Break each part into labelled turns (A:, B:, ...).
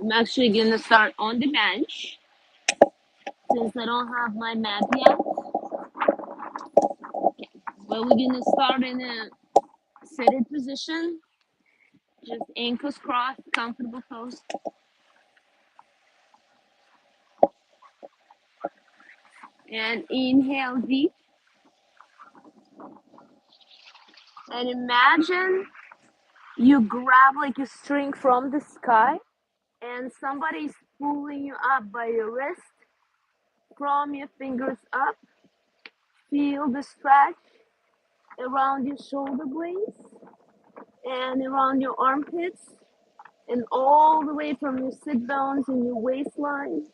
A: I'm actually gonna start on the bench since I don't have my mat yet. But we're gonna start in a seated position, just ankles crossed, comfortable pose. And inhale deep. And imagine you grab like a string from the sky and somebody's pulling you up by your wrist from your fingers up. Feel the stretch around your shoulder blades and around your armpits and all the way from your sit bones and your waistline.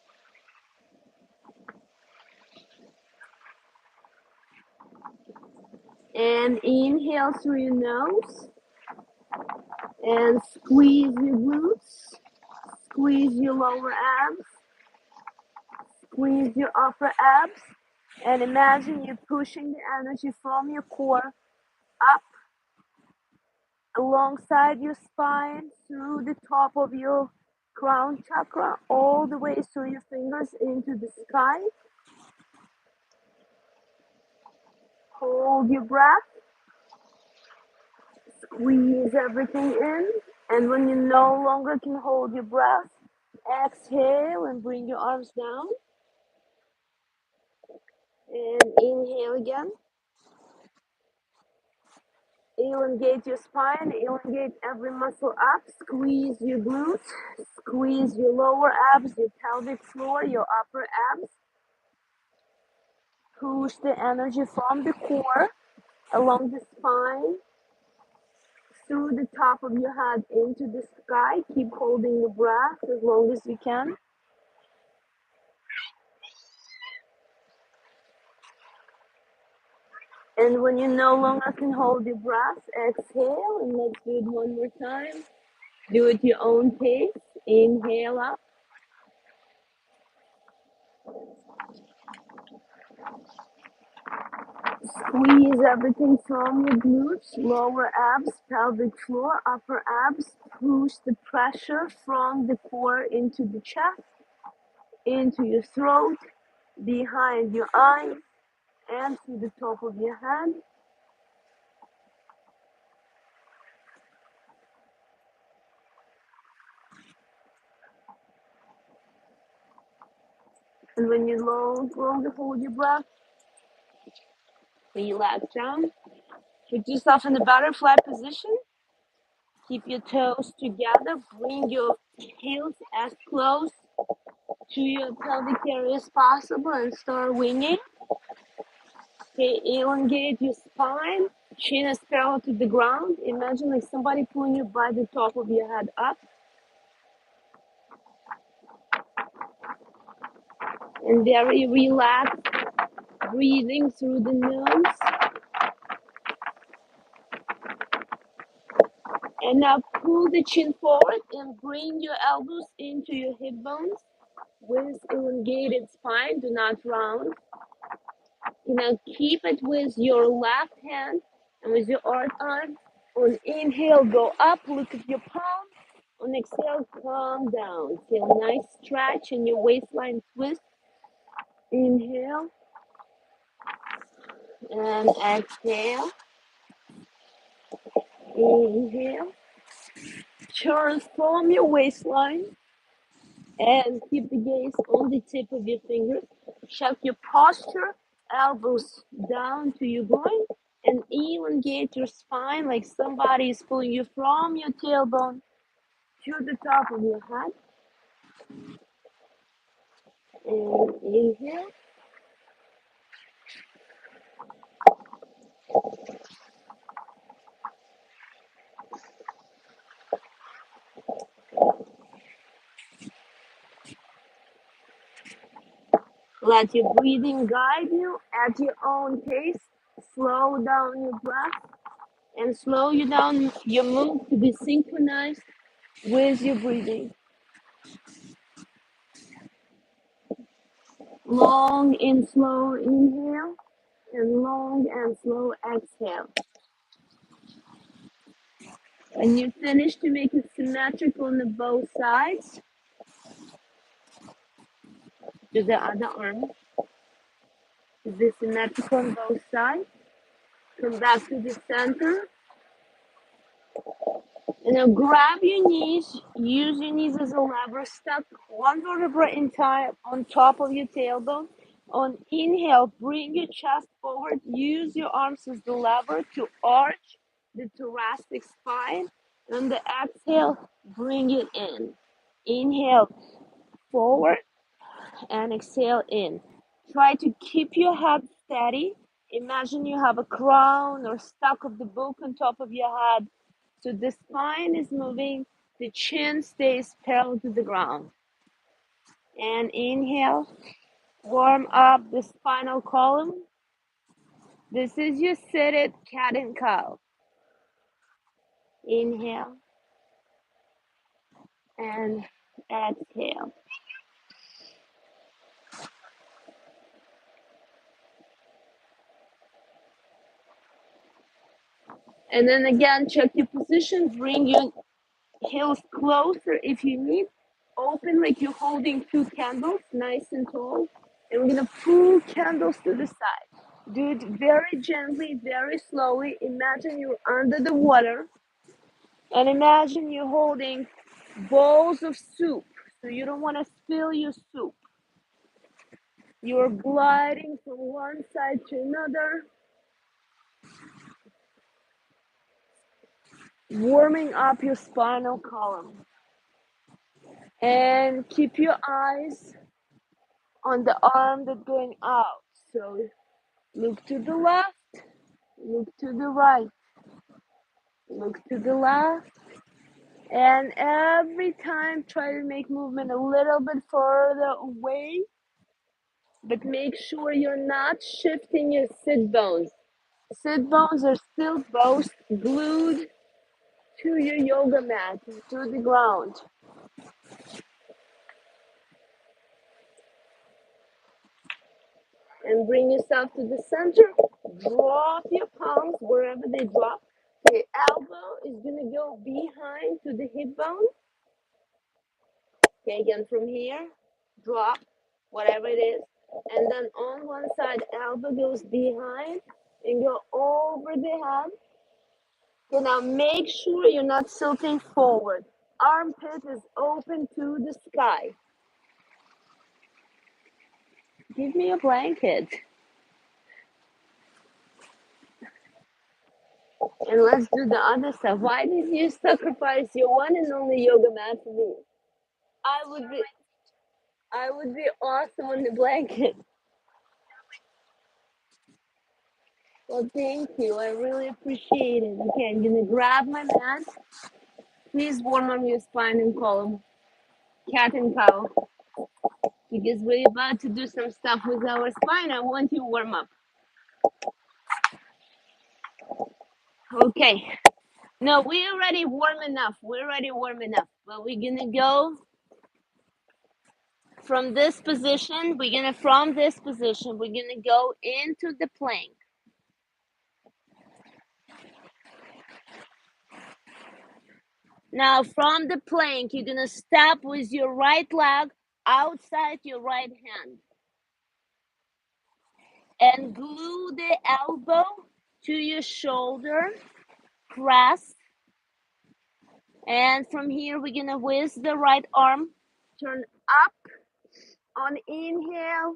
A: And inhale through your nose and squeeze your glutes, squeeze your lower abs, squeeze your upper abs, and imagine you're pushing the energy from your core up alongside your spine through the top of your crown chakra, all the way through your fingers into the sky. Hold your breath, squeeze everything in, and when you no longer can hold your breath, exhale and bring your arms down. And inhale again. Elongate your spine, elongate every muscle up, squeeze your glutes, squeeze your lower abs, your pelvic floor, your upper abs. Push the energy from the core along the spine, through the top of your head into the sky. Keep holding the breath as long as you can. And when you no longer can hold your breath, exhale, and let's do it one more time. Do it your own pace. Inhale up. Squeeze everything from your glutes, lower abs, pelvic floor, upper abs. Push the pressure from the core into the chest, into your throat, behind your eyes, and to the top of your head. And when you no longer hold your breath, relax down. Put yourself in the butterfly position. Keep your toes together. Bring your heels as close to your pelvic area as possible and start winging. Okay, elongate your spine. Chin is parallel to the ground. Imagine like somebody pulling you by the top of your head up. And very relaxed, breathing through the nose. And now pull the chin forward and bring your elbows into your hip bones with elongated spine. Do not round. You now keep it with your left hand and with your right arm. On inhale, go up, look at your palm. On exhale, calm down. Feel a nice stretch in your waistline twist. Inhale and exhale. Inhale. Transform your waistline and keep the gaze on the tip of your fingers. Check your posture, elbows down to your groin, and elongate your spine like somebody is pulling you from your tailbone to the top of your head. And inhale. Let your breathing guide you at your own pace. Slow down your breath and slow you down your move to be synchronized with your breathing. Long and slow inhale and long and slow exhale. When you finish, to make it symmetrical on the both sides, to the other arm. Be symmetrical on both sides. Come back to the center. And now grab your knees. Use your knees as a lever. Step one vertebra in time on top of your tailbone. On inhale, bring your chest forward. Use your arms as the lever to arch the thoracic spine. On the exhale, bring it in. Inhale forward and exhale in. Try to keep your head steady. Imagine you have a crown or stack of the book on top of your head. So the spine is moving, the chin stays parallel to the ground. And inhale, warm up the spinal column. This is your seated cat and cow. Inhale and exhale. And then again, check your position, bring your heels closer if you need. Open like you're holding two candles, nice and tall. And we're gonna pull candles to the side. Do it very gently, very slowly. Imagine you're under the water. And imagine you're holding bowls of soup. So you don't want to spill your soup. You're gliding from one side to another, warming up your spinal column. And keep your eyes on the arm that's going out. So look to the left, look to the right, look to the left. And every time try to make movement a little bit further away, but make sure you're not shifting your sit bones. Sit bones are still both glued to your yoga mat, to the ground. And bring yourself to the center. Drop your palms wherever they drop. The elbow is going to go behind to the hip bone. Okay, again from here, drop, whatever it is. And then on one side, elbow goes behind and go over the head. Okay, now make sure you're not tilting forward. Armpit is open to the sky. Give me a blanket. And let's do the other stuff. Why did you sacrifice your one and only yoga mat for me? I would be awesome on the blanket. Well, thank you. I really appreciate it. Okay, I'm gonna grab my mat. Please warm up your spine and column, cat and cow, because we're about to do some stuff with our spine. I want you to warm up. Okay. No, we're already warm enough. We're already warm enough. But we're gonna go from this position. From this position, we're gonna go into the plank. Now, from the plank, you're gonna step with your right leg outside your right hand and glue the elbow to your shoulder, press. And from here, we're gonna with the right arm, turn up on inhale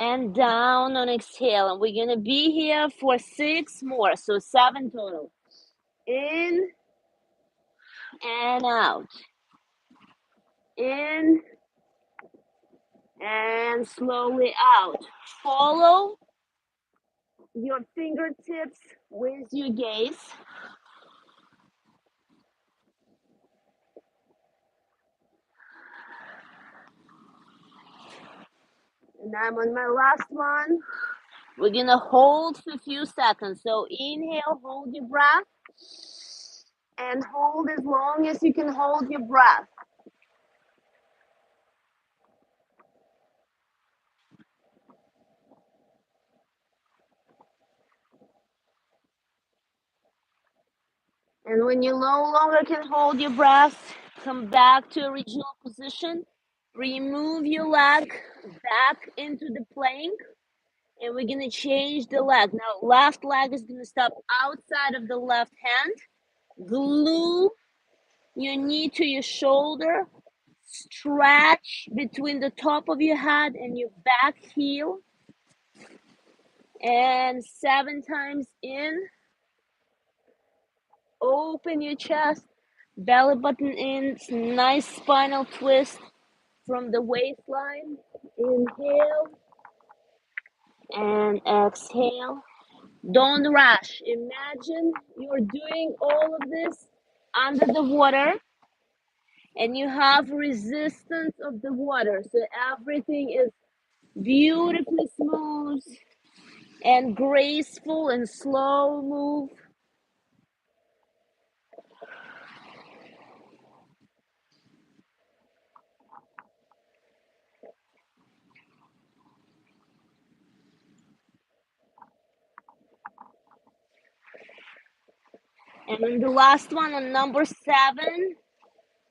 A: and down on exhale. And we're gonna be here for 6 more, so 7 total. In and out. In and slowly out. Follow your fingertips with your gaze. And I'm on my last one. We're gonna hold for a few seconds. So inhale, hold your breath, and hold as long as you can hold your breath. And when you no longer can hold your breath, come back to original position Remove your leg back into the plank, and we're gonna change the leg. Now, left leg is gonna stop outside of the left hand. Glue your knee to your shoulder. Stretch between the top of your head and your back heel. And 7 times in. Open your chest, belly button in, nice spinal twist from the waistline. Inhale and exhale. Don't rush. Imagine you're doing all of this under the water and you have resistance of the water. So everything is beautifully smooth and graceful and slow move. And then the last one on number 7.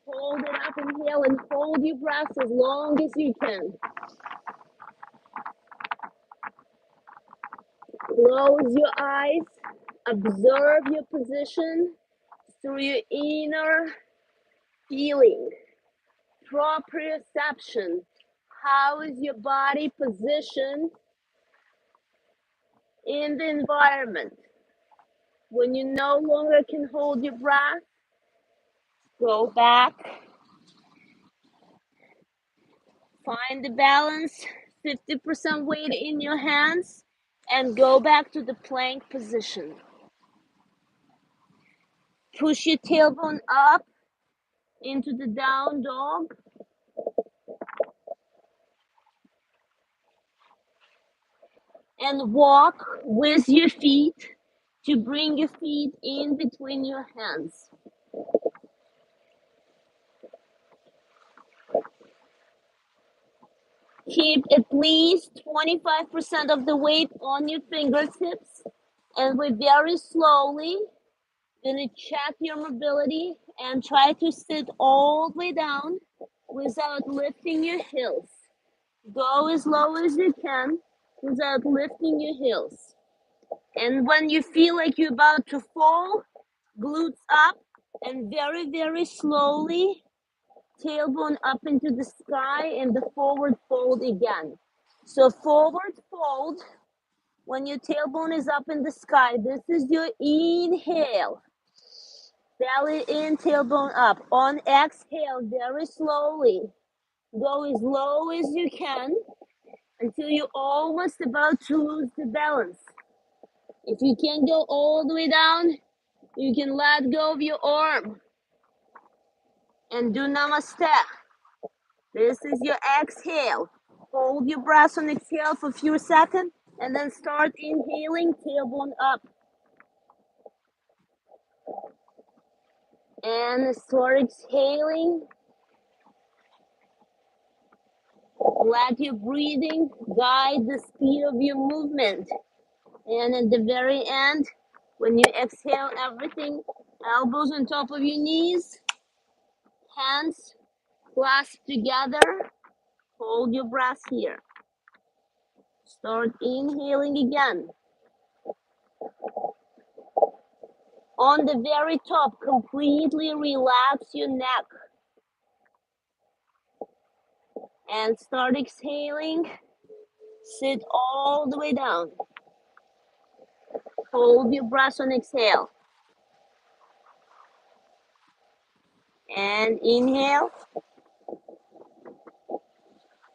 A: Hold it up, inhale, and hold your breath as long as you can. Close your eyes. Observe your position through your inner feeling, proprioception. How is your body positioned in the environment? When you no longer can hold your breath, go back. Find the balance, 50% weight in your hands, and go back to the plank position. Push your tailbone up into the down dog. And walk with your feet to bring your feet in between your hands. Keep at least 25% of the weight on your fingertips, and we very slowly gonna check your mobility and try to sit all the way down without lifting your heels. Go as low as you can without lifting your heels. And when you feel like you're about to fall, glutes up, and very, very slowly, tailbone up into the sky and the forward fold again. So forward fold, when your tailbone is up in the sky, this is your inhale. Belly in, tailbone up. On exhale, very slowly, go as low as you can until you're almost about to lose the balance. If you can't go all the way down, you can let go of your arm and do namaste. This is your exhale. Hold your breath on exhale for a few seconds and then start inhaling, tailbone up. And start exhaling. Let your breathing guide the speed of your movement. And at the very end, when you exhale everything, elbows on top of your knees, hands clasped together, hold your breath here. Start inhaling again. On the very top, completely relax your neck. And start exhaling. Sit all the way down. Hold your breath on exhale. And inhale.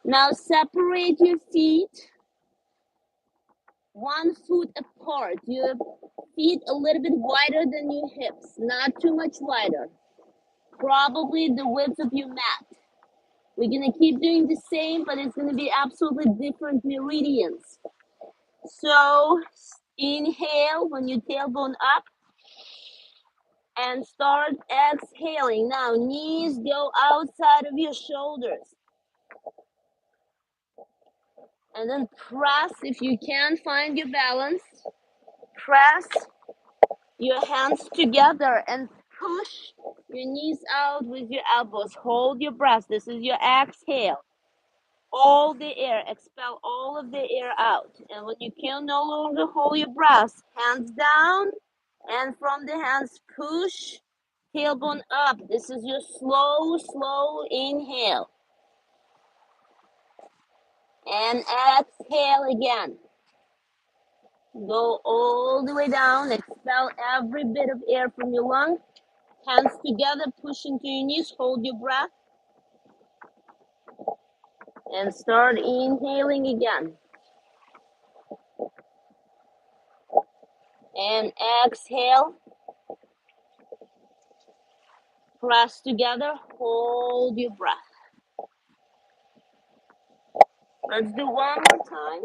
A: Now separate your feet 1 foot apart. Your feet a little bit wider than your hips, not too much wider. Probably the width of your mat. We're gonna keep doing the same, but it's gonna be absolutely different meridians. So inhale when your tailbone up and start exhaling. Now knees go outside of your shoulders. And then press, if you can find your balance, press your hands together and push your knees out with your elbows. Hold your breath. This is your exhale. All the air, expel all of the air out. And when you can no longer hold your breath, hands down, and from the hands, push tailbone up. This is your slow inhale. And exhale again. Go all the way down, expel every bit of air from your lung. Hands together, push into your knees, hold your breath. And start inhaling again. And exhale. Press together, hold your breath. Let's do one more time.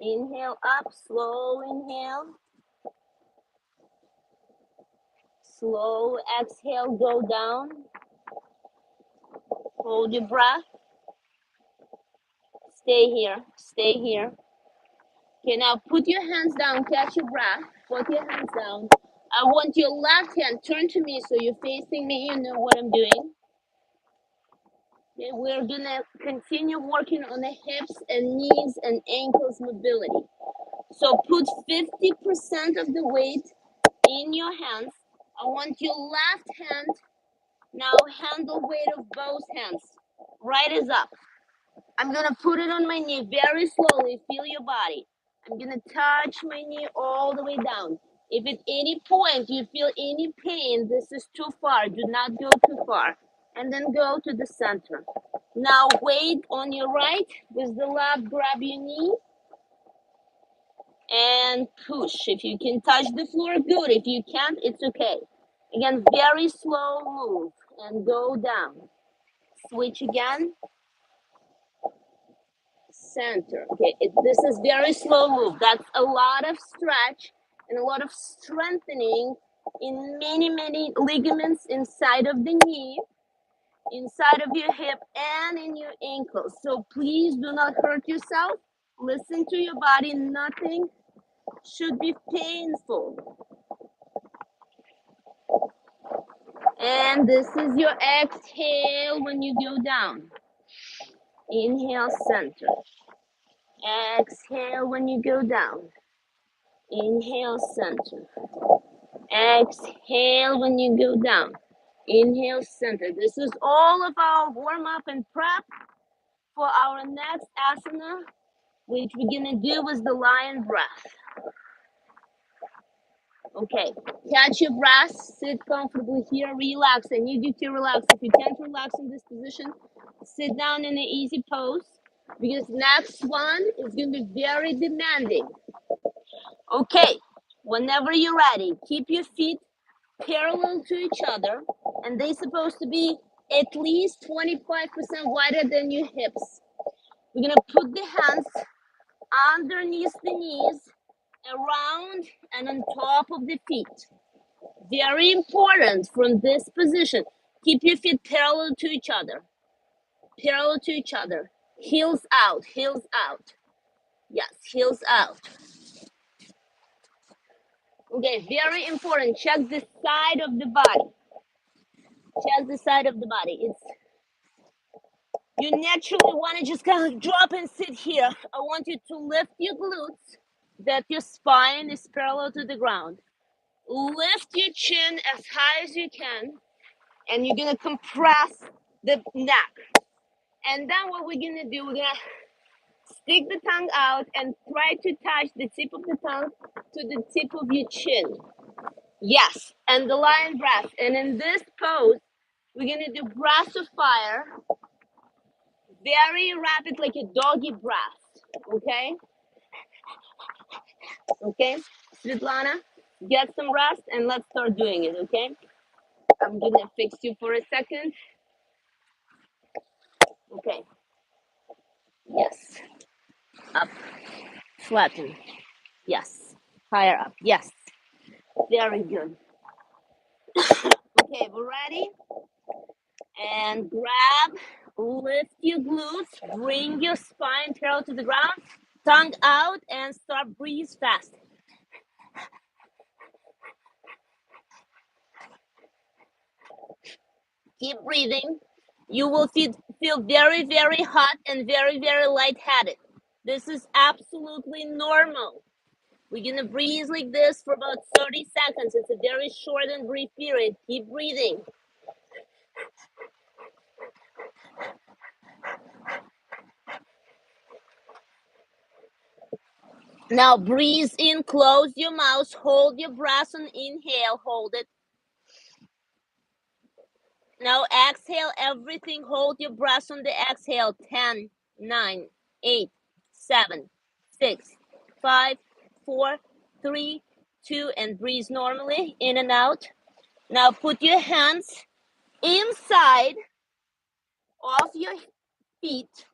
A: Inhale up, slow inhale. Slow exhale, go down. Hold your breath. Stay here, stay here. Okay, now put your hands down, catch your breath. Put your hands down. I want your left hand, turn to me so you're facing me, you know what I'm doing. Okay, we're gonna continue working on the hips and knees and ankles mobility. So put 50% of the weight in your hands. I want your left hand now handle weight of both hands. Right is up. I'm gonna put it on my knee very slowly. Feel your body. I'm gonna touch my knee all the way down. If at any point you feel any pain, this is too far. Do not go too far. And then go to the center. Now weight on your right with the left, grab your knee and push. If you can touch the floor, good. If you can't, it's okay. Again, very slow move and go down. Switch again. Center. Okay, this is very slow move. That's a lot of stretch and a lot of strengthening in many ligaments inside of the knee, inside of your hip, and in your ankles. So please do not hurt yourself. Listen to your body. Nothing should be painful. And this is your exhale when you go down. Inhale, center. Exhale when you go down. Inhale, center. Exhale when you go down. Inhale, center. This is all of our warm-up and prep for our next asana, which we're gonna do with the lion breath. Okay, catch your breath, sit comfortably here, relax. I need you to relax. If you can't relax in this position, sit down in an easy pose because next one is going to be very demanding. Okay, whenever you're ready, keep your feet parallel to each other and they're supposed to be at least 25% wider than your hips. We're going to put the hands underneath the knees, around and on top of the feet. Very important from this position. Keep your feet parallel to each other. Parallel to each other. Heels out, heels out. Yes, heels out. Okay, very important. Check the side of the body. Check the side of the body. You naturally want to just kind of drop and sit here. I want you to lift your glutes, that your spine is parallel to the ground. Lift your chin as high as you can, and you're gonna compress the neck. And then what we're gonna do, we're gonna stick the tongue out and try to touch the tip of the tongue to the tip of your chin. Yes, and the lion breath. And in this pose, we're gonna do breath of fire, very rapid, like a doggy breath. Okay? Okay, Svetlana, get some rest and let's start doing it, okay? I'm gonna fix you for a second. Okay. Yes. Up. Flatten. Yes. Higher up. Yes. Very good. Okay, we're ready. And grab, lift your glutes, bring your spine parallel to the ground, tongue out, and start breathe fast. Keep breathing. You will feel very, very hot and very, very lightheaded. This is absolutely normal. We're gonna breathe like this for about 30 seconds. It's a very short and brief period. Keep breathing. Now breathe in, close your mouth, hold your breath on inhale, hold it. Now exhale everything, hold your breath on the exhale. 10, 9, 8, 7, 6, 5, 4, 3, 2, and breathe normally in and out. Now put your hands inside of your feet.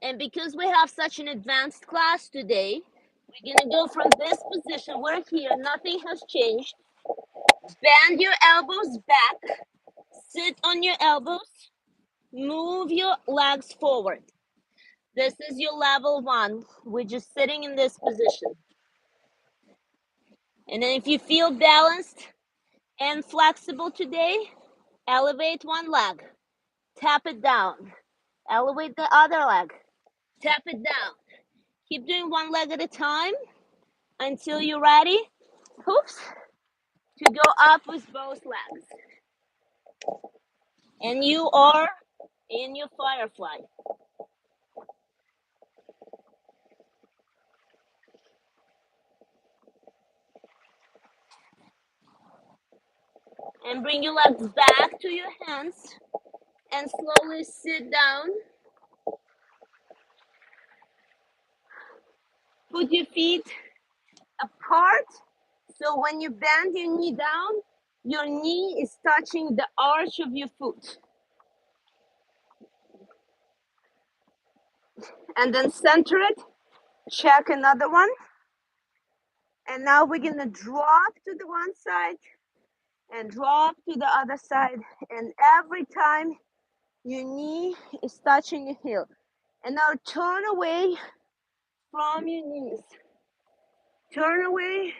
A: And because we have such an advanced class today, we're gonna go from this position. We're here, nothing has changed. Bend your elbows back, sit on your elbows, move your legs forward. This is your level 1. We're just sitting in this position. And then if you feel balanced and flexible today, elevate one leg, tap it down, elevate the other leg, tap it down. Keep doing one leg at a time until you're ready, oops, to go up with both legs. And you are in your firefly. And bring your legs back to your hands and slowly sit down. Put your feet apart. So when you bend your knee down, your knee is touching the arch of your foot. And then center it, check another one. And now we're gonna drop to the one side and drop to the other side. And every time your knee is touching your heel. And now turn away from your knees. Turn away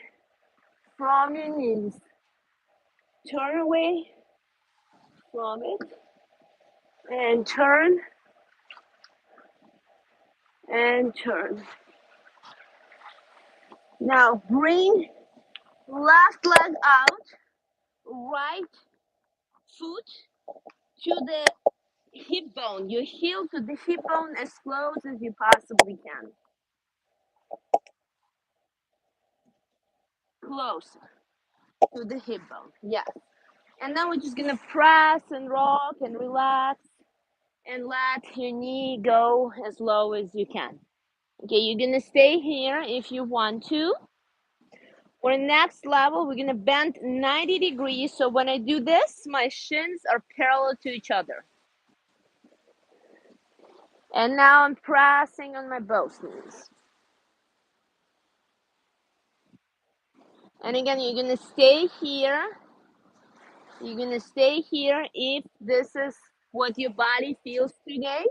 A: from your knees. Turn away from it. And turn. And turn. Now bring left leg out. Right foot to the hip bone. Your heel to the hip bone as close as you possibly can. Close to the hip bone. Yes. And then we're just gonna press and rock and relax and let your knee go as low as you can. Okay, you're gonna stay here if you want to. For next level, we're gonna bend 90 degrees. So when I do this, my shins are parallel to each other. And now I'm pressing on my both knees. And again, you're gonna stay here. You're gonna stay here if this is what your body feels today.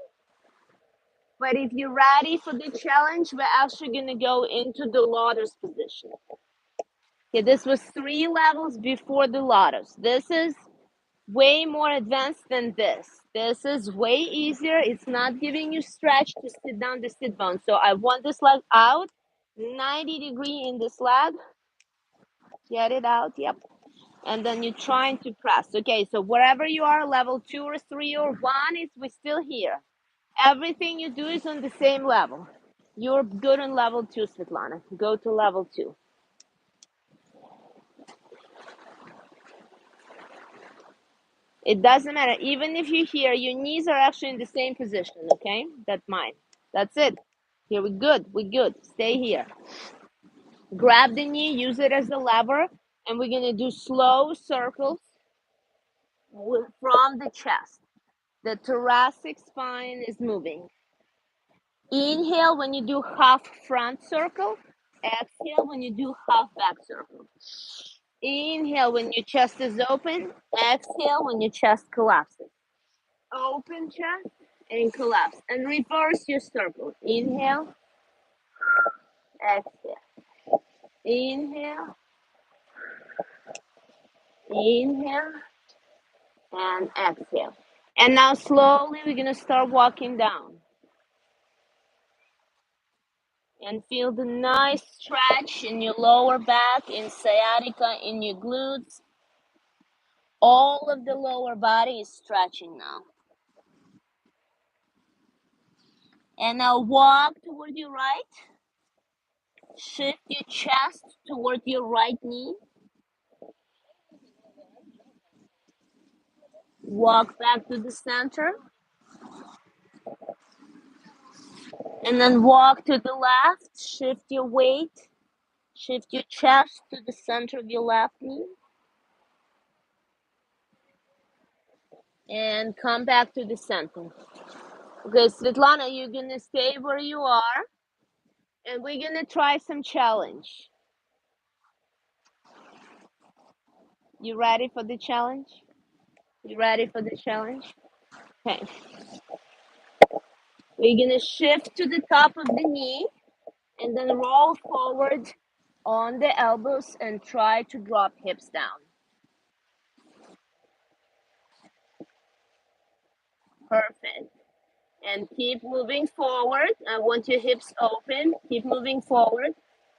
A: But if you're ready for the challenge, we're actually gonna go into the lotus position. Okay, this was 3 levels before the lotus. This is way more advanced than this. This is way easier. It's not giving you stretch to sit down the sit bone. So I want this leg out, 90 degree in this leg. Get it out, yep. And then you're trying to press. Okay, so wherever you are, level 2 or 3 or 1, we're still here. Everything you do is on the same level. You're good on level 2, Svetlana. Go to level 2. It doesn't matter. Even if you're here, your knees are actually in the same position, okay? That's mine. That's it. Here, we're good. We're good. Stay here. Grab the knee, use it as a lever, and we're going to do slow circles from the chest. The thoracic spine is moving. Inhale when you do half front circle. Exhale when you do half back circle. Inhale when your chest is open. Exhale when your chest collapses. Open chest and collapse. And reverse your circle. Inhale. Exhale. Inhale. Inhale. and exhale. And now slowly we're gonna start walking down. And feel the nice stretch in your lower back, in sciatica, in your glutes. All of the lower body is stretching now. And now walk toward your right. Shift your chest toward your right knee. Walk back to the center. And then walk to the left. Shift your weight. Shift your chest to the center of your left knee. And come back to the center. Okay, Svetlana, you're gonna stay where you are. And we're gonna try some challenge. You ready for the challenge? You ready for the challenge? Okay. We're gonna shift to the top of the knee and then roll forward on the elbows and try to drop hips down. Perfect. And keep moving forward. I want your hips open. Keep moving forward.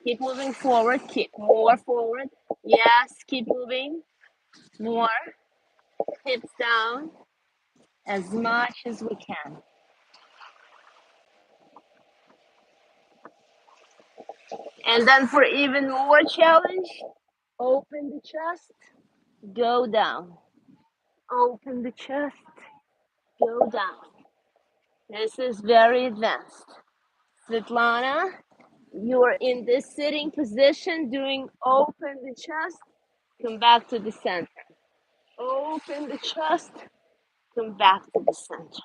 A: Keep moving forward. Keep more forward. Yes, keep moving. More. Hips down as much as we can. And then for even more challenge, open the chest, go down. Open the chest, go down. This is very advanced. Svetlana, you are in this sitting position doing open the chest, come back to the center. Open the chest, come back to the center.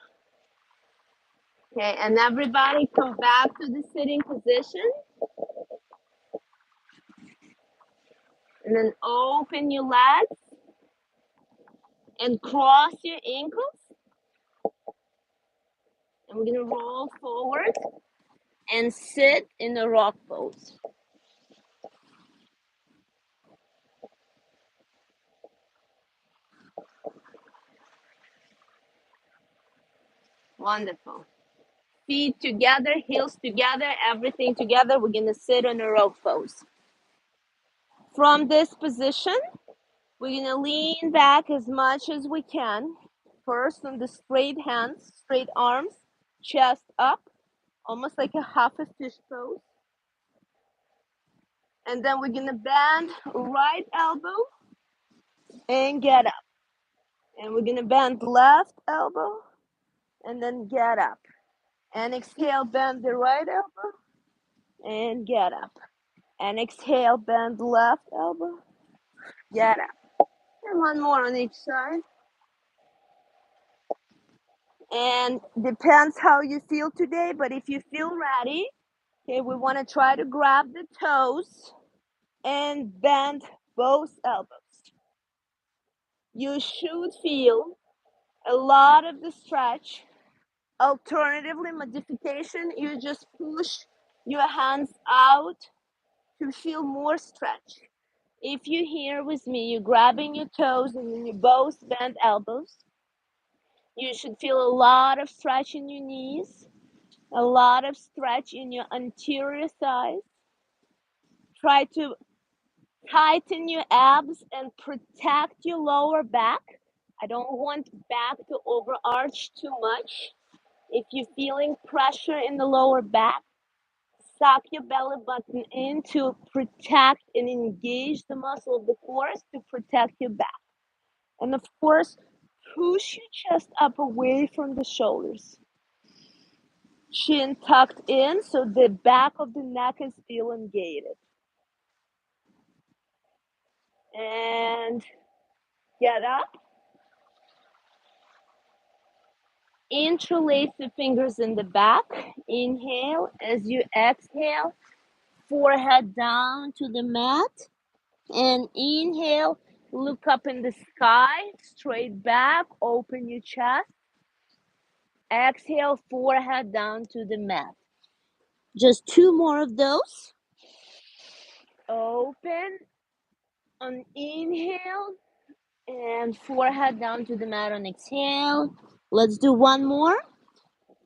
A: Okay, and everybody come back to the sitting position. And then open your legs and cross your ankles. And we're gonna roll forward and sit in a rock pose. Wonderful. Feet together, heels together, everything together. We're gonna sit in a rock pose. From this position, we're gonna lean back as much as we can. First on the straight hands, straight arms, chest up, almost like a half a fish pose. And then we're gonna bend right elbow and get up. And we're gonna bend left elbow and then get up. And exhale, bend the right elbow and get up. And exhale, bend left elbow, get up. And one more on each side. And depends how you feel today, but if you feel ready, okay, we want to try to grab the toes and bend both elbows. You should feel a lot of the stretch. Alternatively, modification, you just push your hands out to feel more stretch. If you're here with me, you're grabbing your toes and then you both bend elbows. You should feel a lot of stretch in your knees, a lot of stretch in your anterior thighs. Try to tighten your abs and protect your lower back. I don't want back to overarch too much. If you're feeling pressure in the lower back, suck your belly button in to protect and engage the muscle of the core to protect your back. And of course, push your chest up away from the shoulders. Chin tucked in so the back of the neck is elongated. And get up. Interlace the fingers in the back. Inhale. As you exhale, forehead down to the mat. And inhale, look up in the sky, straight back, open your chest. Exhale, forehead down to the mat. Just two more of those. Open on inhale And forehead down to the mat on exhale. Let's do one more.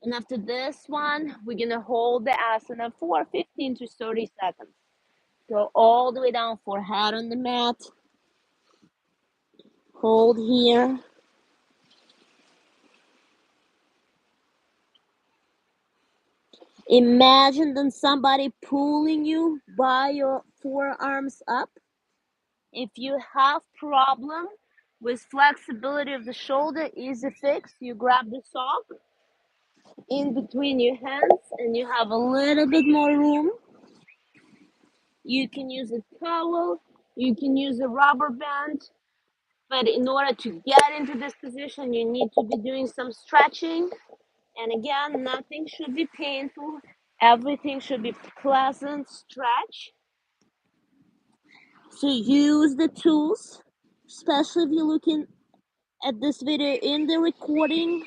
A: And after this one, we're gonna hold the asana for 15 to 30 seconds. Go all the way down, forehead on the mat. Hold here. Imagine then somebody pulling you by your forearms up. If you have problem with flexibility of the shoulder, easy fix. You grab the sock in between your hands and you have a little bit more room. You can use a towel, you can use a rubber band, but in order to get into this position, you need to be doing some stretching. And again, nothing should be painful. Everything should be pleasant stretch. So use the tools, especially if you're looking at this video in the recording.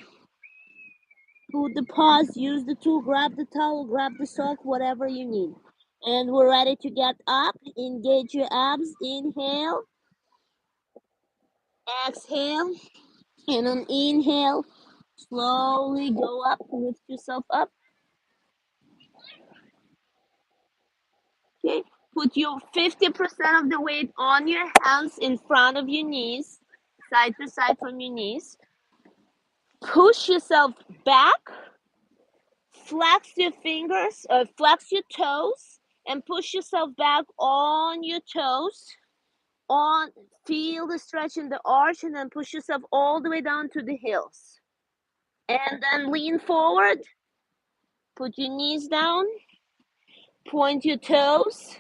A: Put the pause, use the tool, grab the towel, grab the sock, whatever you need. And we're ready to get up. Engage your abs. Inhale, exhale, and on inhale, slowly go up, lift yourself up. Okay, put your 50% of the weight on your hands in front of your knees, side to side from your knees. Push yourself back, flex your fingers, flex your toes, and push yourself back on your toes. Feel the stretch in the arch, and then push yourself all the way down to the heels. And then lean forward, put your knees down, point your toes,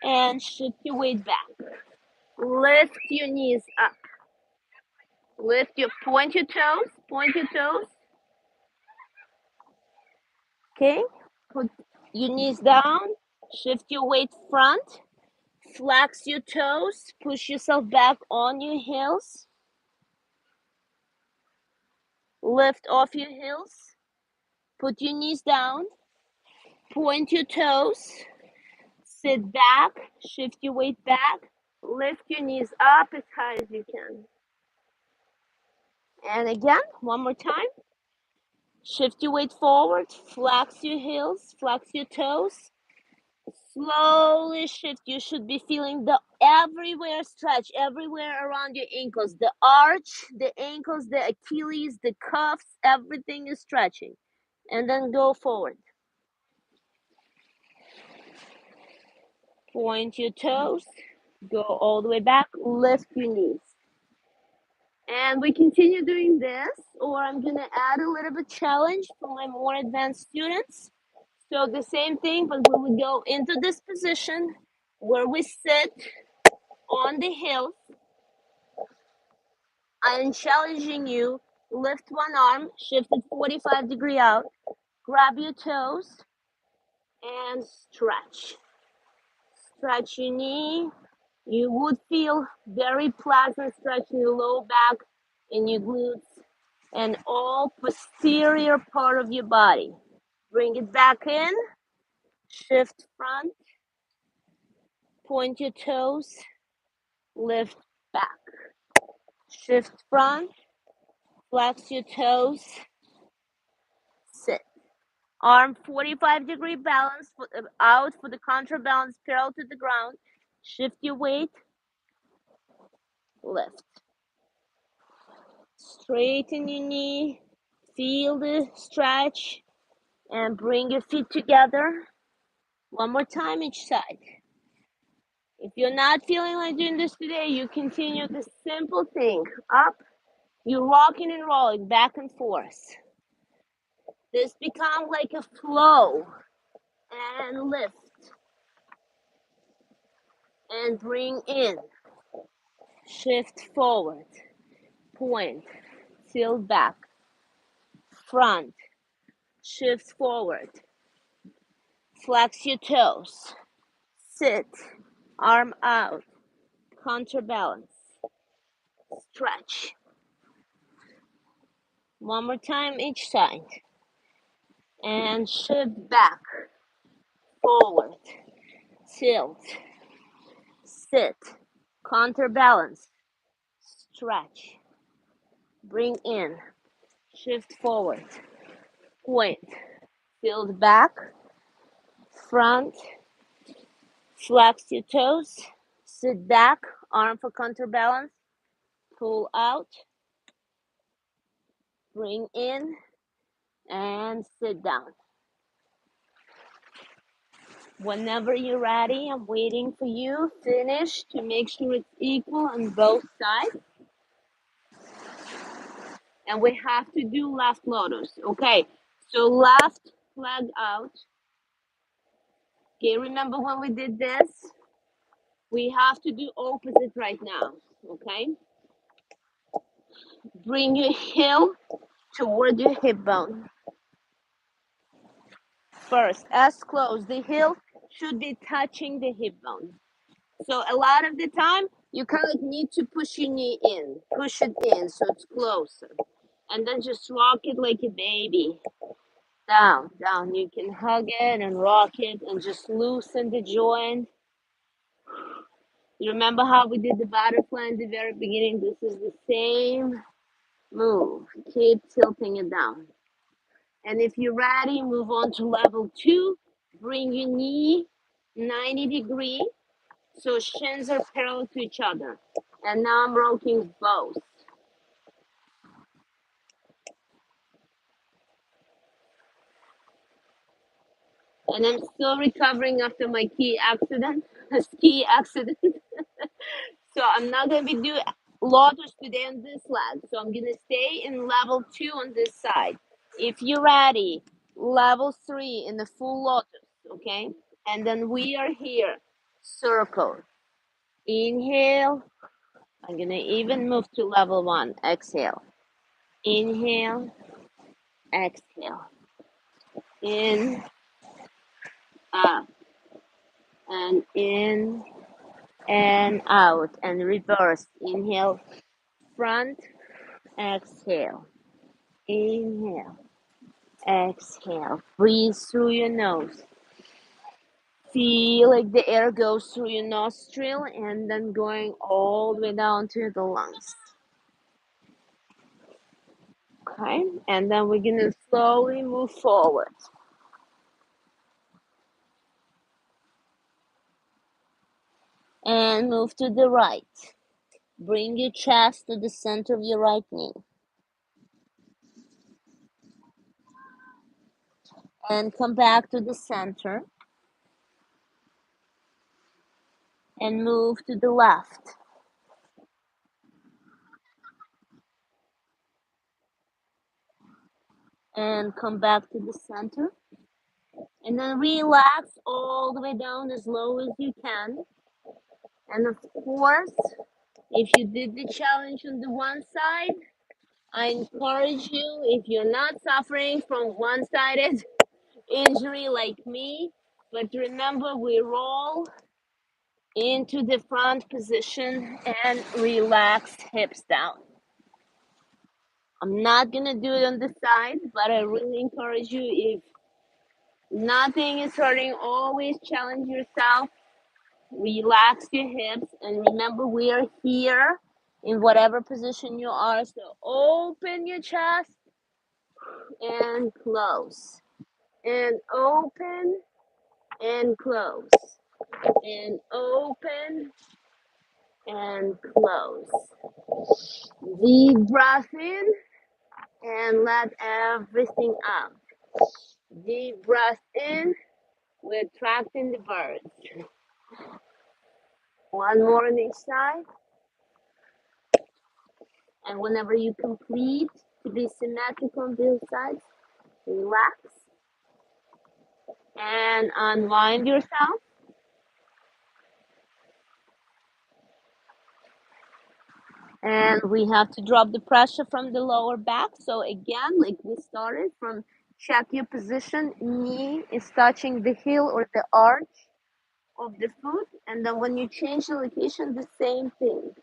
A: and shift your weight back. Lift your knees up. Point your toes. Okay, put your knees down, shift your weight front, flex your toes, push yourself back on your heels, lift off your heels, put your knees down, point your toes, sit back, shift your weight back, lift your knees up as high as you can. And again, one more time. Shift your weight forward, flex your heels, flex your toes. Slowly shift. You should be feeling the everywhere stretch, everywhere around your ankles. The arch, the ankles, the Achilles, the cuffs, everything is stretching. And then go forward. Point your toes, go all the way back, lift your knees. And we continue doing this, or I'm gonna add a little bit challenge for my more advanced students. So the same thing, but when we go into this position where we sit on the heels, I'm challenging you, lift one arm, shift it 45-degree out, grab your toes, and stretch. Stretch your knee. You would feel very pleasant stretch in your low back, in your glutes, and all posterior part of your body. Bring it back in, shift front, point your toes, lift back. Shift front, flex your toes, sit. Arm 45-degree balance out for the counterbalance parallel to the ground. Shift your weight, lift. Straighten your knee, feel the stretch, and bring your feet together. One more time each side. If you're not feeling like doing this today, you continue the simple thing. Up, you're rocking and rolling back and forth. This becomes like a flow. And lift. And bring in. Shift forward. Point. Tilt back. Front. Shift forward. Flex your toes. Sit. Arm out. Counterbalance. Stretch. One more time each side. And shift back. Forward. Tilt. Sit. Counterbalance. stretch. Bring in, shift forward, point, tilt back, front, flex your toes, sit back, arm for counterbalance, pull out, bring in, and sit down. Whenever you're ready, I'm waiting for you. Finish to make sure it's equal on both sides. And we have to do left lotus. Okay, so left leg out. Okay, remember when we did this? We have to do opposite right now. Okay, bring your heel toward your hip bone. First, as close. The heel should be touching the hip bone. So a lot of the time, you kind of need to push your knee in, push it in so it's closer. And then just rock it like a baby. Down, down. You can hug it and rock it and just loosen the joint. You remember how we did the butterfly in the very beginning? This is the same move. Keep tilting it down. And if you're ready, move on to level 2. Bring your knee 90 degree so shins are parallel to each other. And now I'm rocking both. And I'm still recovering after my ski accident. So I'm not gonna be doing lotus today on this leg. So I'm gonna stay in level 2 on this side. If you're ready, level 3 in the full lotus, okay? And then we are here. Circle. Inhale. I'm gonna even move to level 1. Exhale. Inhale. Exhale. In. Up. And in. And out. And reverse. Inhale. Front. Exhale. Inhale. Exhale. Breathe through your nose. Feel like the air goes through your nostril and then going all the way down to the lungs. Okay, and then we're gonna slowly move forward. And move to the right. Bring your chest to the center of your right knee. And come back to the center. And move to the left. And come back to the center. And then relax all the way down as low as you can. And of course, if you did the challenge on the one side, I encourage you, if you're not suffering from one-sided injury like me, but remember we roll into the front position and relax hips down. I'm not gonna do it on the side, but I really encourage you, if nothing is hurting, always challenge yourself. Relax your hips, and remember we are here in whatever position you are. So open your chest and close, and open and close, and open and close. Deep breath in and let everything out. Deep breath in, we're attracting the birds. One more on each side. And whenever you complete, to be symmetrical on both sides, relax and unwind yourself. And we have to drop the pressure from the lower back. So again, like we started from, check your position. Knee is touching the heel or the arch of the foot. And then when you change the location, the same thing.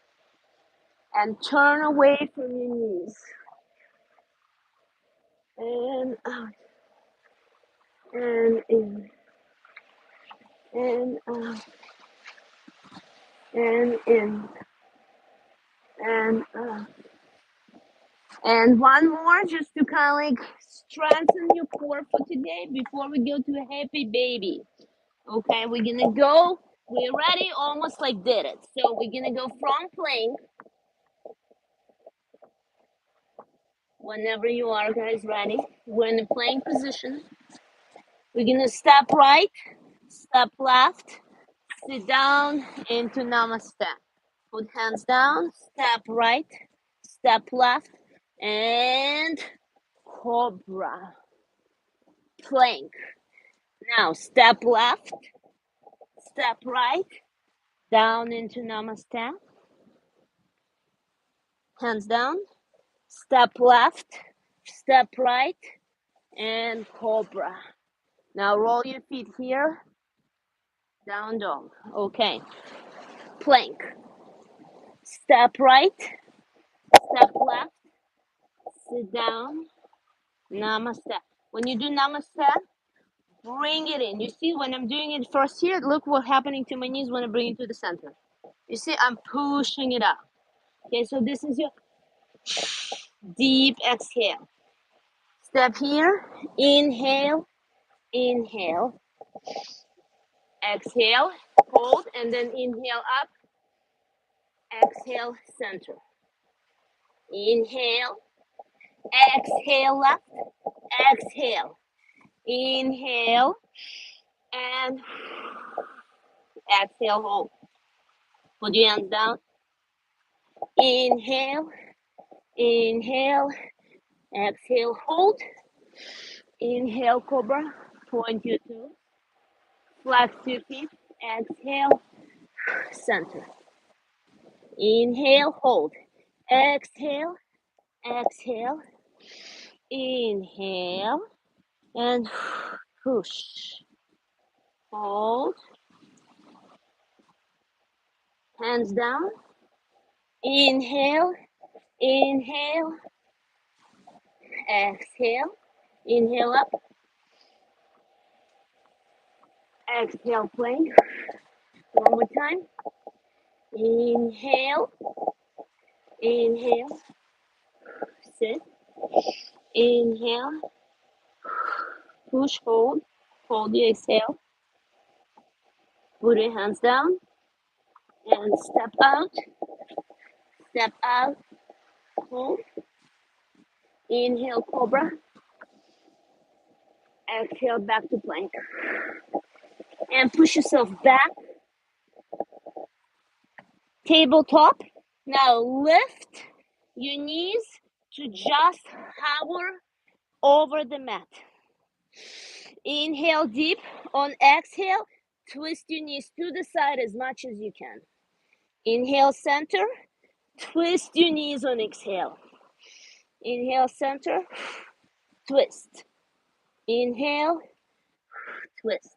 A: And turn away from your knees. And out. And in. And out. And in. And one more just to kind of like strengthen your core for today before we go to a happy baby. Okay, we're gonna go. We already almost like did it. So we're gonna go from plank. Whenever you are guys ready, we're in the plank position. We're gonna step right, step left, sit down into namaste. Put hands down, step right, step left, and cobra. Plank. Now step left, step right, down into namaste. Hands down, step left, step right, and cobra. Now roll your feet here, down dog. Okay, plank. Step right, step left, sit down, namaste. When you do namaste, bring it in. You see, when I'm doing it first here, look what's happening to my knees when I bring it to the center. You see, I'm pushing it up. Okay, so this is your deep exhale. Step here, inhale, inhale, exhale, hold, and then inhale up, exhale, center. Inhale, exhale left, exhale, inhale, and exhale, hold. Put your hands down. Inhale, inhale, exhale, hold. Inhale, cobra. Point your toes. Flex your feet. Exhale, center. Inhale, hold. Exhale, exhale. Inhale, and push. Hold. Hands down. Inhale, inhale, exhale. Inhale up. Exhale, plank. One more time. Inhale, inhale, sit. Inhale, push, hold. Hold your exhale. Put your hands down and step out. Step out, hold. Inhale, cobra. Exhale, back to plank. And push yourself back. Tabletop. Now lift your knees to just hover over the mat. Inhale deep. On exhale, twist your knees to the side as much as you can. Inhale, center. Twist your knees on exhale. Inhale, center. Twist. Inhale, twist.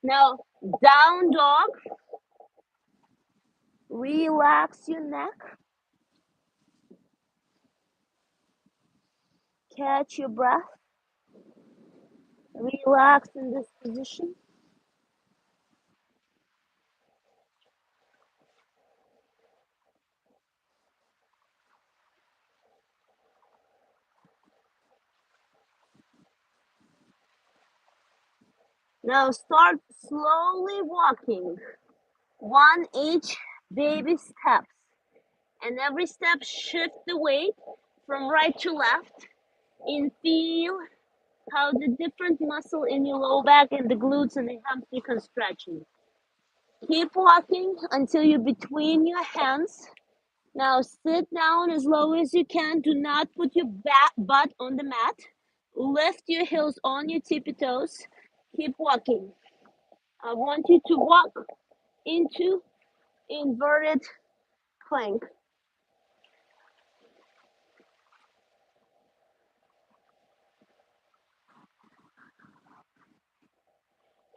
A: Now, down dog. Relax your neck. Catch your breath. Relax in this position. Now start slowly walking. One each baby steps. And every step shift the weight from right to left. And feel how the different muscle in your low back and the glutes and the hamstring can stretching. Keep walking until you're between your hands. Now sit down as low as you can. Do not put your butt on the mat. Lift your heels on your tippy toes. Keep walking. I want you to walk into inverted plank.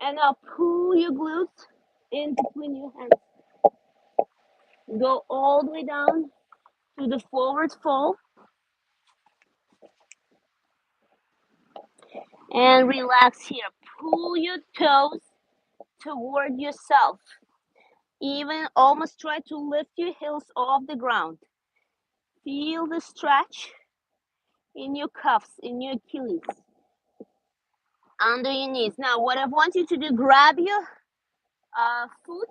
A: And now pull your glutes in between your hands. Go all the way down to the forward fold. And relax here. Pull your toes toward yourself. Even almost try to lift your heels off the ground. Feel the stretch in your cuffs, in your Achilles, under your knees. Now, what I want you to do, grab your foot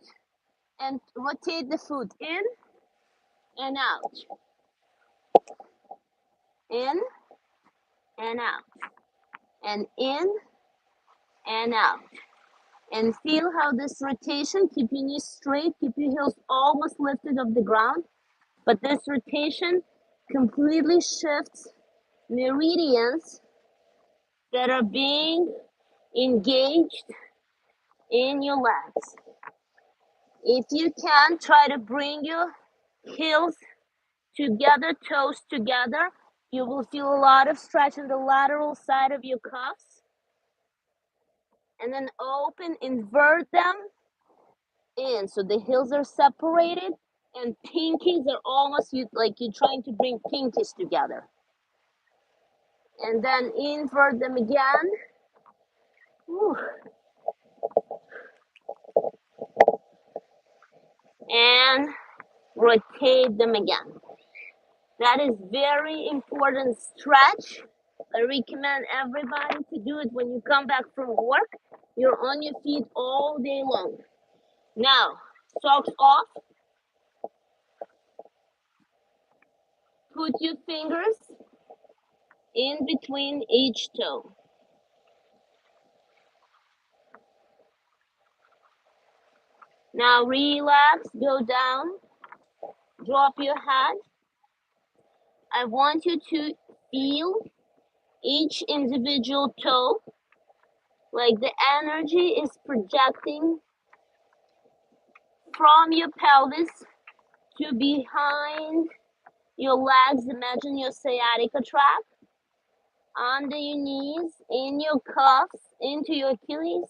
A: and rotate the foot in and out, in and out, and in and out. And feel how this rotation, keep your knees straight, keep your heels almost lifted off the ground. But this rotation completely shifts meridians that are being engaged in your legs. If you can, try to bring your heels together, toes together. You will feel a lot of stretch in the lateral side of your cuffs. And then open, invert them in. So the heels are separated and pinkies are almost like you're trying to bring pinkies together. And then invert them again. Whew. And rotate them again. That is very important stretch. I recommend everybody to do it when you come back from work. You're on your feet all day long. Now, socks off. Put your fingers in between each toe. Now relax, go down, drop your head. I want you to feel each individual toe, like the energy is projecting from your pelvis to behind your legs. Imagine your sciatica tract, under your knees, in your cuffs, into your Achilles,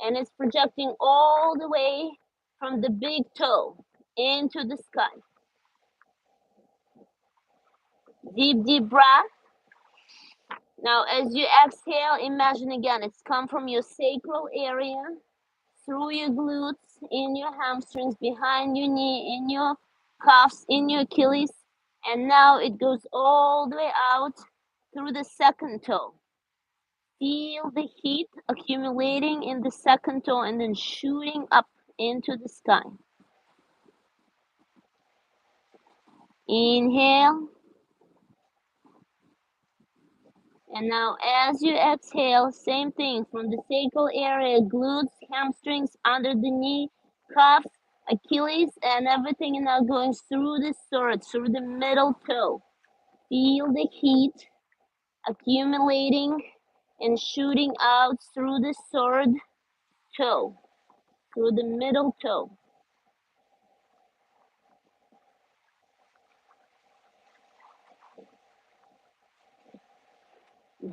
A: and it's projecting all the way from the big toe into the sky. Deep breath. Now, as you exhale, imagine again, it's come from your sacral area, through your glutes, in your hamstrings, behind your knee, in your cuffs, in your Achilles, and now it goes all the way out through the second toe. Feel the heat accumulating in the second toe and then shooting up into the sky. Inhale. And now as you exhale, same thing from the sacral area, glutes, hamstrings, under the knee, cuffs, Achilles, and everything is now going through the sword, through the middle toe. Feel the heat accumulating and shooting out through the sword toe, through the middle toe.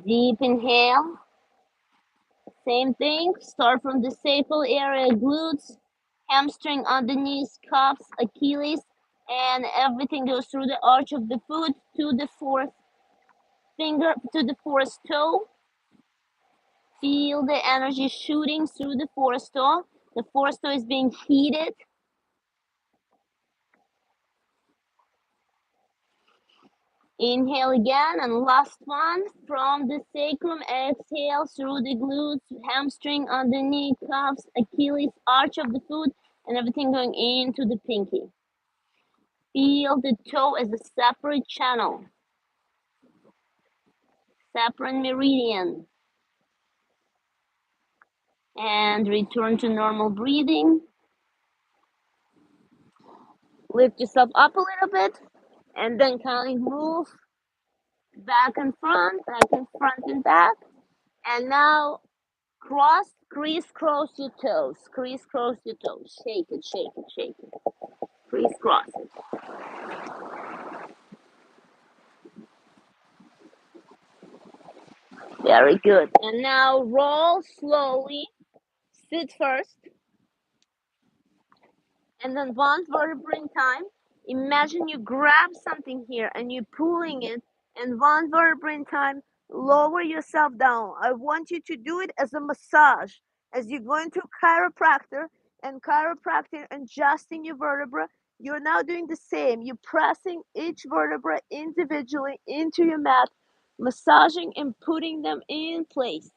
A: Deep inhale. Same thing. Start from the sacral area, glutes, hamstring, underneath, cuffs, Achilles, and everything goes through the arch of the foot to the fourth finger, to the fourth toe. Feel the energy shooting through the fourth toe. The fourth toe is being heated. Inhale again, and last one from the sacrum. Exhale through the glutes, hamstring, underneath, cuffs, Achilles, arch of the foot, and everything going into the pinky. Feel the toe as a separate channel, separate meridian. And return to normal breathing. Lift yourself up a little bit, and then kind of move back and front and back. And now crisscross your toes, crisscross your toes. Shake it, shake it, shake it. Crisscross it. Very good. And now roll slowly. Sit first. And then one vertebra in time. Imagine you grab something here and you're pulling it, and one vertebra in time, lower yourself down. I want you to do it as a massage, as you're going to chiropractor, and chiropractor adjusting your vertebra. You're now doing the same. You're pressing each vertebra individually into your mat, massaging and putting them in place.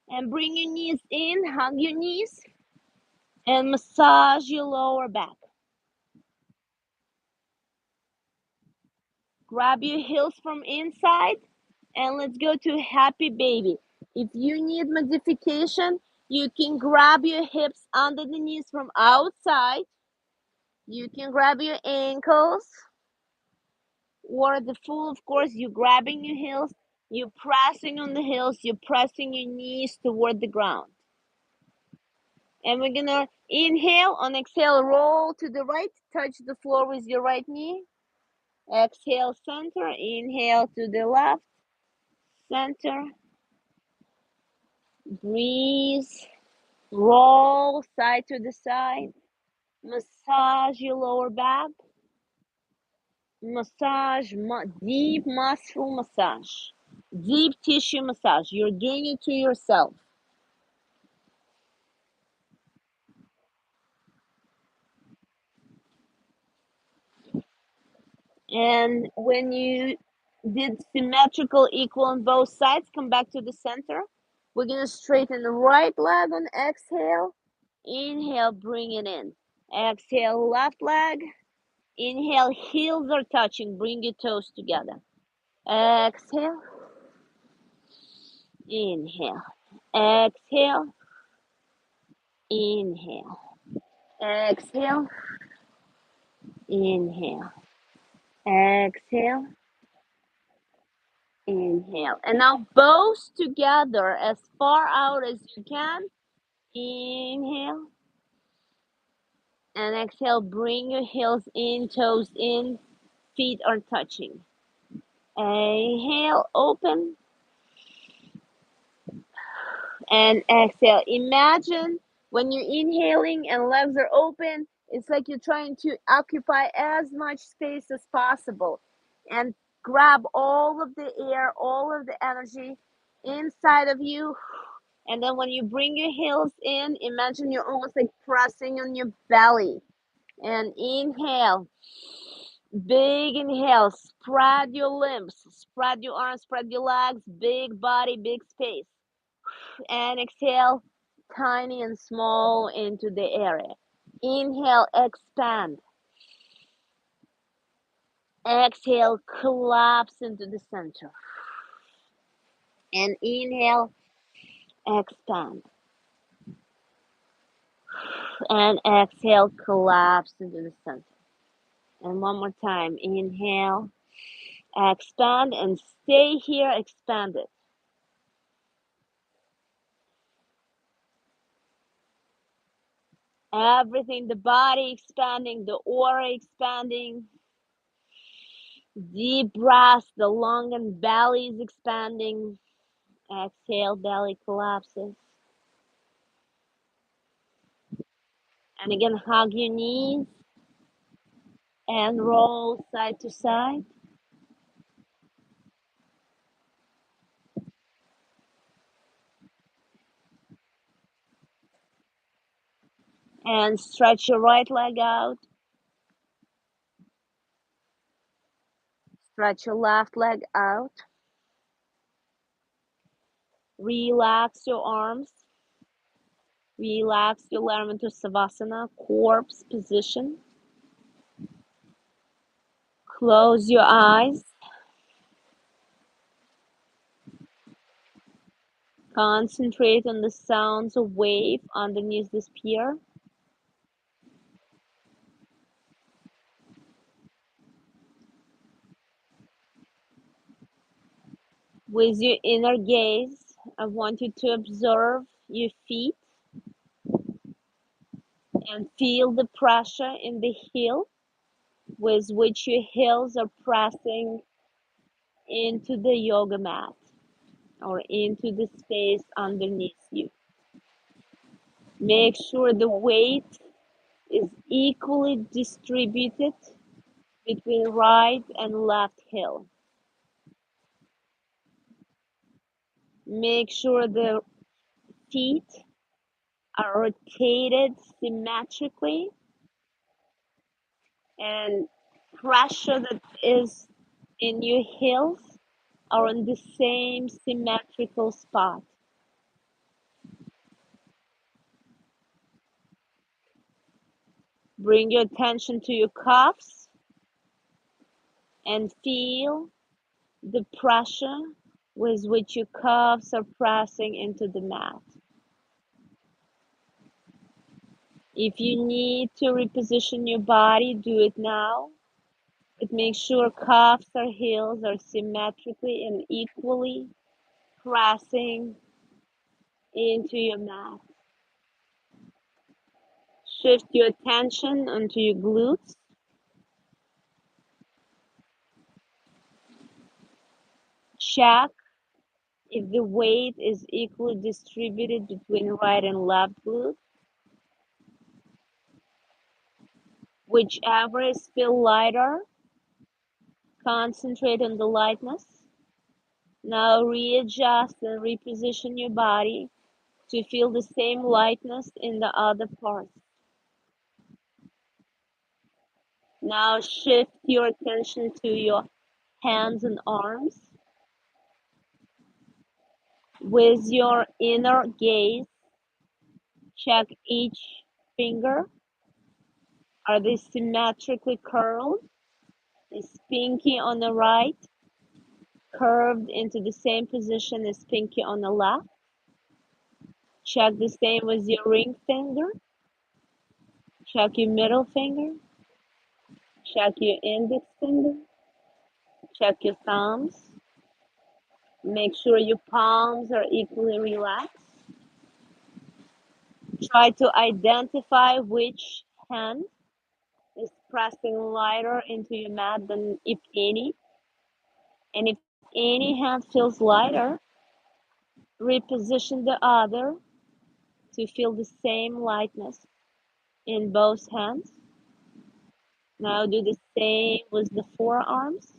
A: And bring your knees in, hug your knees, and massage your lower back. Grab your heels from inside, and let's go to happy baby. If you need modification, you can grab your hips under the knees from outside. You can grab your ankles, or the full, of course, you're grabbing your heels, you're pressing on the heels, you're pressing your knees toward the ground. And we're gonna inhale, on exhale, roll to the right, touch the floor with your right knee. Exhale, center, inhale to the left, center, breathe, roll side to the side, massage your lower back, massage, deep muscle massage, deep tissue massage. You're doing it to yourself. And when you did symmetrical equal on both sides, come back to the center. We're gonna straighten the right leg on exhale. Inhale, bring it in. Exhale, left leg. Inhale, heels are touching. Bring your toes together. Exhale. Inhale. Exhale. Inhale. Exhale. Inhale. Exhale. Inhale. And now both together as far out as you can. Inhale. And exhale. Bring your heels in, toes in, feet are touching. Inhale, open. And exhale. Imagine when you're inhaling and legs are open, it's like you're trying to occupy as much space as possible and grab all of the air, all of the energy inside of you. And then when you bring your heels in, imagine you're almost like pressing on your belly. And inhale, big inhale, spread your limbs, spread your arms, spread your legs, big body, big space. And exhale, tiny and small into the area. Inhale, expand. Exhale, collapse into the center. And inhale, expand. And exhale, collapse into the center. And one more time. Inhale, expand, and stay here expanded. Everything, the body expanding, the aura expanding. Deep breath, the lung and belly is expanding. Exhale, belly collapses. And again, hug your knees and roll side to side. And stretch your right leg out. Stretch your left leg out. Relax your arms. Relax your arm into Savasana, corpse position. Close your eyes. Concentrate on the sounds of wave underneath the spear. With your inner gaze, I want you to observe your feet and feel the pressure in the heel with which your heels are pressing into the yoga mat or into the space underneath you. Make sure the weight is equally distributed between right and left heel. Make sure the feet are rotated symmetrically, and pressure that is in your heels are on the same symmetrical spot. Bring your attention to your calves and feel the pressure with which your calves are pressing into the mat. If you need to reposition your body, do it now. But make sure calves or heels are symmetrically and equally pressing into your mat. Shift your attention onto your glutes. Check if the weight is equally distributed between right and left glute. Whichever is feel lighter, concentrate on the lightness. Now readjust and reposition your body to feel the same lightness in the other parts. Now shift your attention to your hands and arms. With your inner gaze, check each finger. Are they symmetrically curled? Is pinky on the right curved into the same position as pinky on the left? Check the same with your ring finger. Check your middle finger. Check your index finger. Check your thumbs. Make sure your palms are equally relaxed. Try to identify which hand is pressing lighter into your mat than if any. And if any hand feels lighter, reposition the other to feel the same lightness in both hands. Now do the same with the forearms.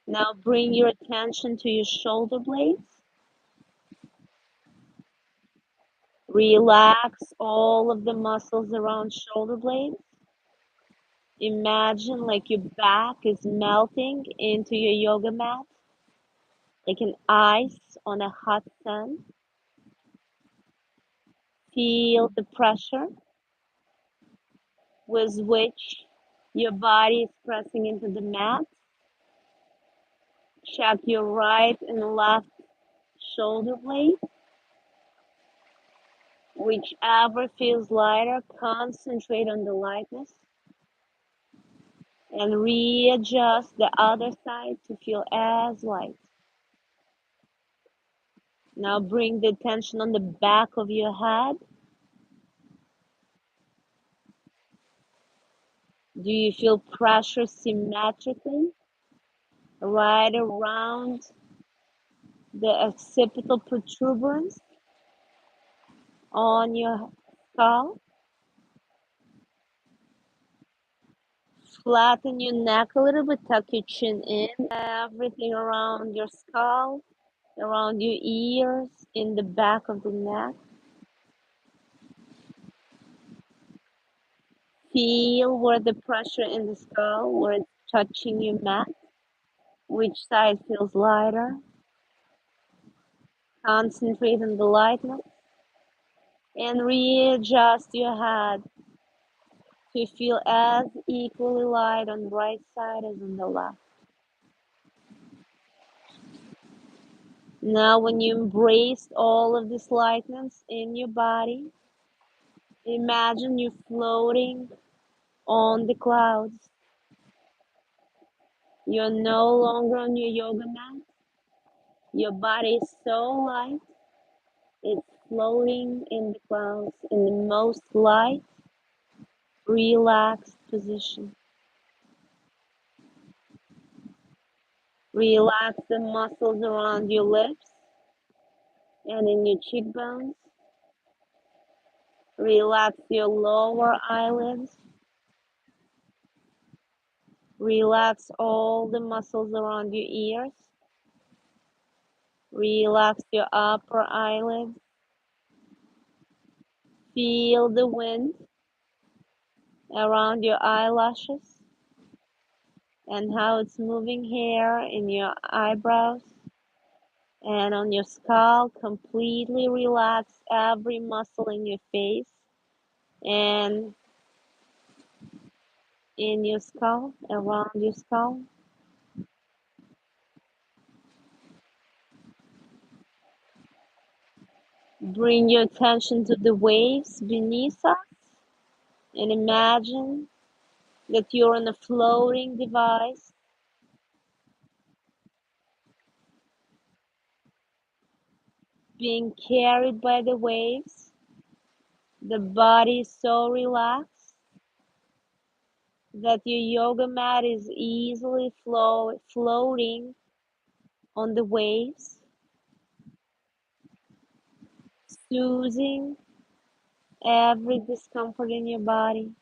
A: Now bring your attention to your shoulder blades. Relax all of the muscles around shoulder blades. Imagine like your back is melting into your yoga mat, like an ice on a hot sun. Feel the pressure with which your body is pressing into the mat. Check your right and left shoulder blade. Whichever feels lighter, concentrate on the lightness and readjust the other side to feel as light. Now bring the attention on the back of your head. Do you feel pressure symmetrically right around the occipital protuberance on your skull? Flatten your neck a little bit, tuck your chin in, everything around your skull, around your ears, in the back of the neck. Feel where the pressure in the skull, where it's touching your mat, which side feels lighter. Concentrate on the lightness and readjust your head to feel as equally light on the right side as on the left. Now, when you embraced all of this lightness in your body, imagine you floating on the clouds. You're no longer on your yoga mat. Your body is so light, it's floating in the clouds in the most light, relaxed position. Relax the muscles around your lips and in your cheekbones. Relax your lower eyelids. Relax all the muscles around your ears. Relax your upper eyelids Feel the wind around your eyelashes and how it's moving hair in your eyebrows and on your skull. Completely relax every muscle in your face and in your skull, around your skull. Bring your attention to the waves beneath us and imagine that you're on a floating device being carried by the waves. The body is so relaxed that your yoga mat is easily floating on the waves, soothing every discomfort in your body,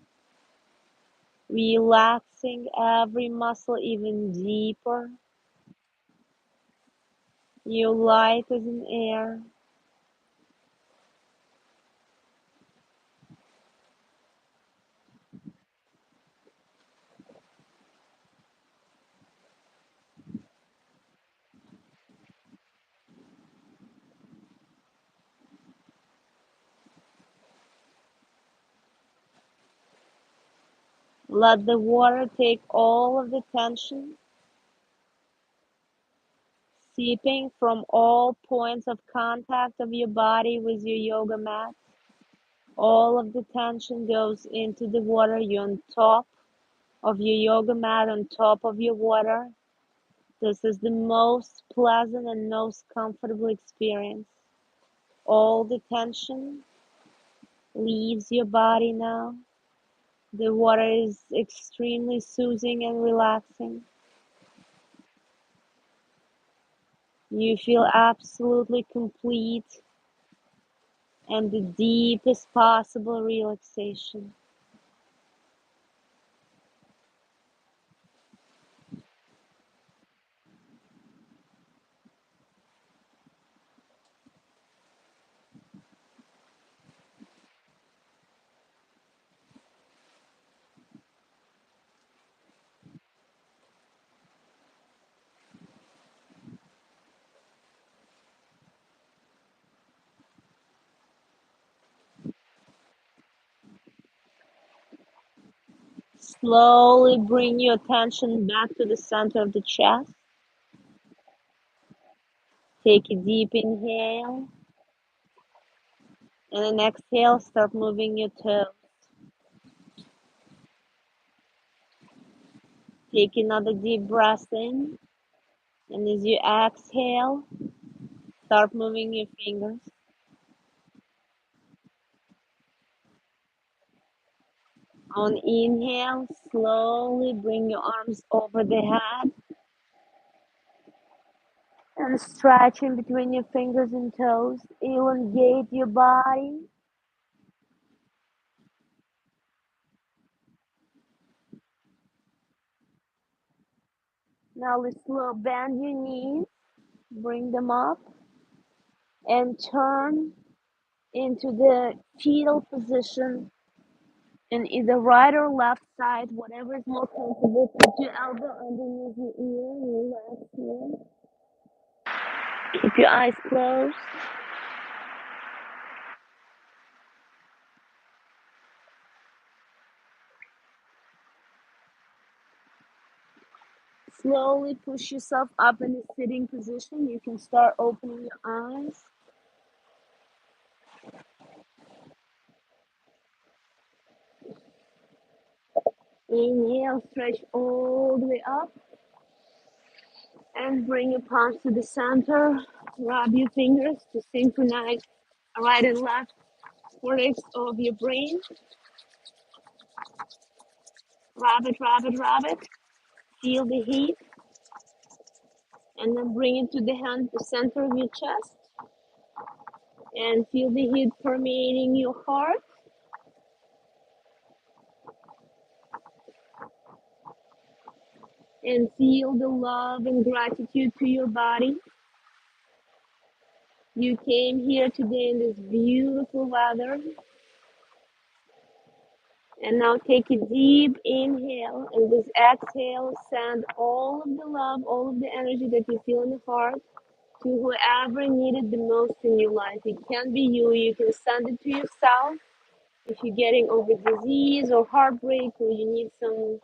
A: relaxing every muscle even deeper. You're light as an air. Let the water take all of the tension, seeping from all points of contact of your body with your yoga mat. All of the tension goes into the water. You're on top of your yoga mat, on top of your water. This is the most pleasant and most comfortable experience. All the tension leaves your body now. The water is extremely soothing and relaxing. You feel absolutely complete and the deepest possible relaxation. Slowly bring your attention back to the center of the chest. Take a deep inhale and an exhale. Start moving your toes. Take another deep breath in, and as you exhale, start moving your fingers. On inhale, slowly bring your arms over the head and stretch in between your fingers and toes. Elongate your body. Now let's slow bend your knees, bring them up, and turn into the fetal position in either right or left side, whatever is more comfortable. Put your elbow underneath your ear, relax here. Keep your eyes closed. Slowly push yourself up in a sitting position. You can start opening your eyes. Inhale, stretch all the way up. And bring your palms to the center. Rub your fingers to synchronize right and left cortex of your brain. Rub it, rub it, rub it. Feel the heat. And then bring it to the hand, the center of your chest. And feel the heat permeating your heart. And feel the love and gratitude to your body. You came here today in this beautiful weather And now take a deep inhale, and with exhale, send all of the love, all of the energy that you feel in the heart to whoever needed the most in your life. It can be you. You can send it to yourself if you're getting over disease or heartbreak, or you need some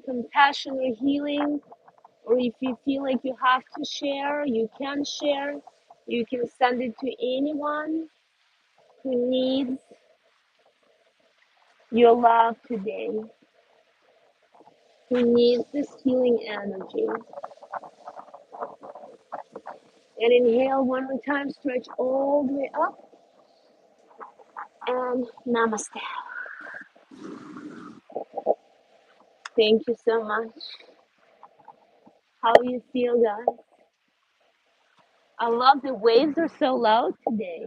A: compassion or healing, or if you feel like you have to share, you can share. You can send it to anyone who needs your love today, who needs this healing energy. And inhale one more time, stretch all the way up, and namaste. Thank you so much. How you feel, guys? I love the waves are so loud today.